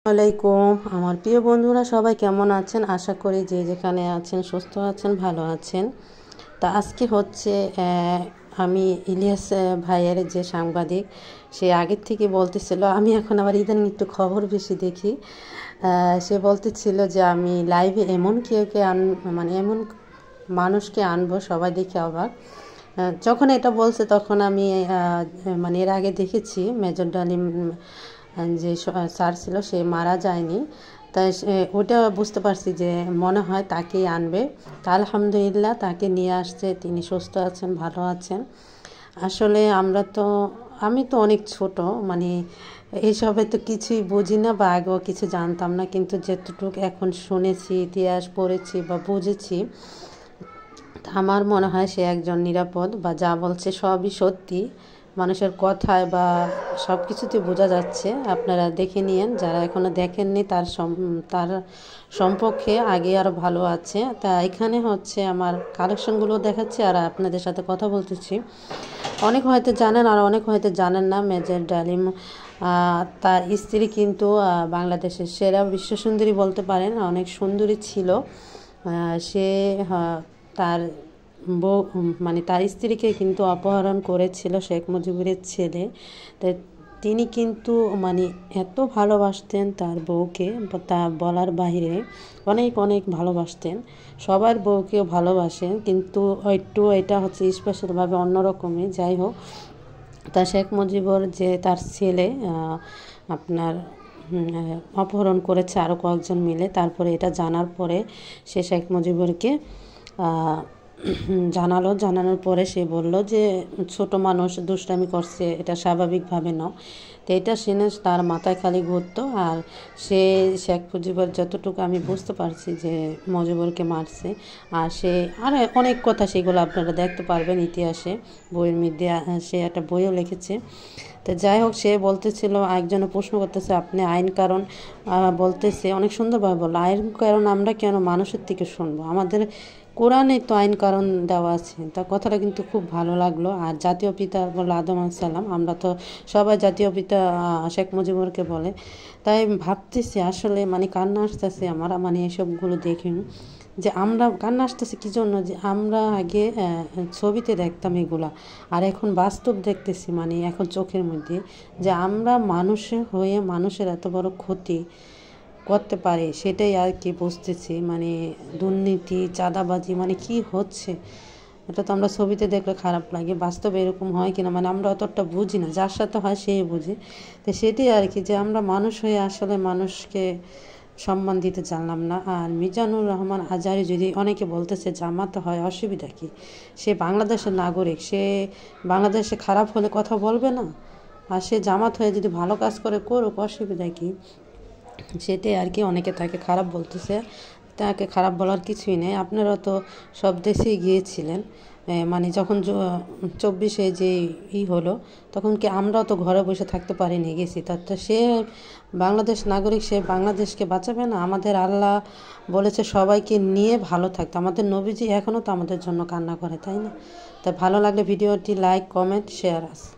আলাইকুম আমার প্রিয় বন্ধুরা সবাই কেমন আছেন? আশা করি যে যেখানে আছেন সুস্থ আছেন, ভালো আছেন। তা আজকে হচ্ছে আমি ইলিয়াস ভাইয়ের যে সাংবাদিক, সে আগের থেকে বলতেছিল, আমি এখন আবার ইদানিং একটু খবর বেশি দেখি। সে বলতেছিল যে আমি লাইভে এমন কেউকে মানে এমন মানুষকে আনবো সবাই দেখে অবাক। যখন এটা বলছে তখন আমি মানে এর আগে দেখেছি মেজর ডালিম যে স্যার ছিল সে মারা যায়নি, তাই ওটা বুঝতে পারছি যে মনে হয় তাকেই আনবে। তা আলহামদুলিল্লাহ তাকে নিয়ে আসছে, তিনি সুস্থ আছেন, ভালো আছেন। আসলে আমি তো অনেক ছোট, মানে এইসবে তো কিছুই বুঝি না বা আগেও কিছু জানতাম না, কিন্তু যেটুকু এখন শুনেছি, ইতিহাস পড়েছি বা বুঝেছি, আমার মনে হয় সে একজন নিরাপদ, বা যা বলছে সবই সত্যি। মানুষের কথায় বা সব কিছুতে বোঝা যাচ্ছে। আপনারা দেখে নিয়েন, যারা এখনও দেখেননি তার সম্পর্কে আগে আরও ভালো আছে। তা এখানে হচ্ছে আমার কালেকশনগুলো দেখাচ্ছি আর আপনাদের সাথে কথা বলতেছি। অনেক হয়তো জানেন আর অনেক হয়তো জানেন না, মেজর ডালিম তার স্ত্রী কিন্তু বাংলাদেশের সেরা বিশ্বসুন্দরী বলতে পারেন, অনেক সুন্দরী ছিল। সে তার বউ মানে তার স্ত্রীকে কিন্তু অপহরণ করেছিল শেখ মুজিবুরের ছেলে। তাই তিনি কিন্তু মানে এত ভালোবাসতেন তার বউকে, তা বলার বাইরে অনেক অনেক ভালোবাসতেন। সবার বউকেও ভালোবাসেন, কিন্তু একটু এটা হচ্ছে স্পেশালভাবে অন্যরকমই। যাই হোক, তা শেখ মুজিবুর যে তার ছেলে আপনার অপহরণ করেছে আরও কয়েকজন মিলে, তারপরে এটা জানার পরে সে শেখ মুজিবুরকে জানানোর পরে সে বলল যে ছোট মানুষ দুষ্টামি করছে, এটা স্বাভাবিকভাবে নাও। তো এটা শুনে তার মাথায় খালি ঘুরতো। আর সে শেখ মুজিবুর যতটুকু আমি বুঝতে পারছি যে মুজিবুরকে মারছে, আর সে আর অনেক কথা, সেগুলো আপনারা দেখতে পারবেন ইতিহাসে, বইয়ের মধ্যে সে একটা বইও লিখেছে। তো যাই হোক, সে বলতেছিল, একজনে প্রশ্ন করতেছে আপনি আইন কারণ বলতেছে, অনেক সুন্দরভাবে বললো, আইন কারণ আমরা কেন মানুষের থেকে শুনবো? আমাদের কোরআনে তো আইন কারণ দেওয়া আছে। তা কথাটা কিন্তু খুব ভালো লাগলো। আর জাতীয় পিতা বলল আদম আলাইহিস সালাম, আমরা তো সবাই জাতীয় পিতা শেখ মুজিবুরকে বলে। তাই ভাবতেছি আসলে মানে কান্না আসতেছে আমার, মানে এসবগুলো দেখে যে আমরা কান্না আসতেছে কী জন্য, যে আমরা আগে ছবিতে দেখতাম এগুলা, আর এখন বাস্তব দেখতেছি, মানে এখন চোখের মধ্যে, যে আমরা মানুষের হয়ে মানুষের এত বড় ক্ষতি করতে পারে, সেটাই আর কি বুঝতেছি। মানে দুর্নীতি, চাঁদাবাজি, মানে কি হচ্ছে, এটা তো আমরা ছবিতে দেখলে খারাপ লাগে, বাস্তবে এরকম হয় কিনা মানে আমরা অতটা বুঝি না, যার সাথে হয় সেই বুঝে। তো সেটাই আর কি, যে আমরা মানুষ হয়ে আসলে মানুষকে সম্মান দিতে জানলাম না। আর মিজানুর রহমান আজহারি, যদি অনেকে বলতেছে জামাত হয়, অসুবিধা কী? সে বাংলাদেশের নাগরিক, সে বাংলাদেশে খারাপ হলে কথা বলবে না? আর সে জামাত হয়ে যদি ভালো কাজ করে করুক, অসুবিধা কী? সেটাই আর কি, অনেকে তাকে খারাপ বলতেছে, তাকে খারাপ বলার কিছুই নেই। আপনারা তো সব দেশেই গিয়েছিলেন, মানে যখন 24-এ যে হলো, তখন কি আমরাও তো ঘরে বসে থাকতে পারিনি, গেছি। তো সে বাংলাদেশ নাগরিক, সে বাংলাদেশকে বাঁচাবে না? আমাদের আল্লাহ বলেছে সবাইকে নিয়ে ভালো থাকতে, আমাদের নবীজি এখনও তো আমাদের জন্য কান্না করে, তাই না? তাই ভালো লাগলে ভিডিওটি লাইক, কমেন্ট, শেয়ার আছে।